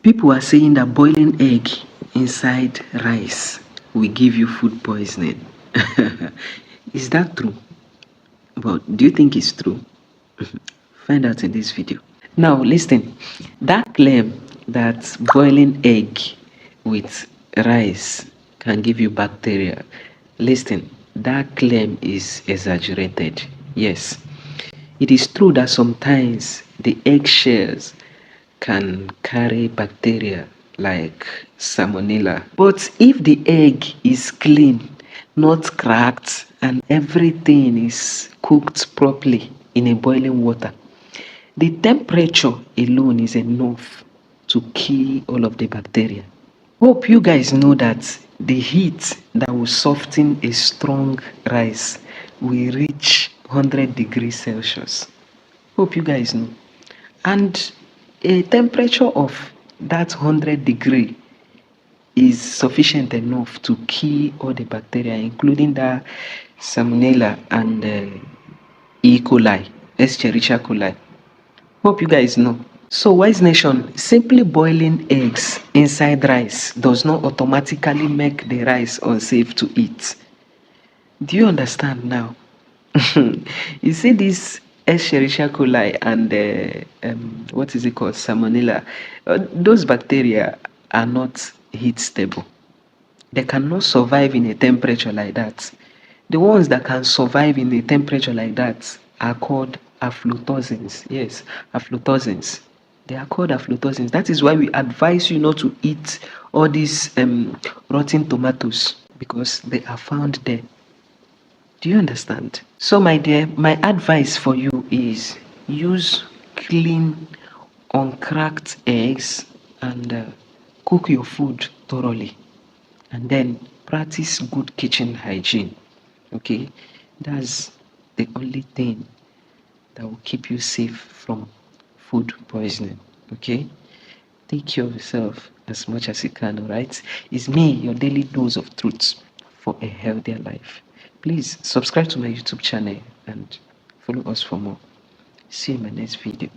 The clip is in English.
People are saying that boiling egg inside rice will give you food poisoning. Is that true? But do you think it's true? Find out in this video. Now listen, that claim that boiling egg with rice can give you bacteria, listen, that claim is exaggerated. Yes, it is true that sometimes the egg shells can carry bacteria like salmonella. But if the egg is clean, not cracked, and everything is cooked properly in a boiling water, the temperature alone is enough to kill all of the bacteria. Hope you guys know that the heat that will soften a strong rice will reach 100 degrees Celsius. Hope you guys know. And a temperature of that 100 degree is sufficient enough to kill all the bacteria, including the salmonella and E. coli, Escherichia coli. Hope you guys know. So Wise Nation, simply boiling eggs inside rice does not automatically make the rice unsafe to eat. Do you understand now? You see this Escherichia coli and what is it called, salmonella, those bacteria are not heat stable. They cannot survive in a temperature like that. The ones that can survive in a temperature like that are called aflatoxins. Yes, aflatoxins. They are called aflatoxins. That is why we advise you not to eat all these rotten tomatoes, because they are found there. Do you understand? So my dear, my advice for you is use clean, uncracked eggs and cook your food thoroughly, and then practice good kitchen hygiene. Okay, that's the only thing that will keep you safe from food poisoning. Okay, take care of yourself as much as you can. All right, it's me, your daily dose of truth for a healthier life. Please subscribe to my YouTube channel and follow us for more. See you in my next video.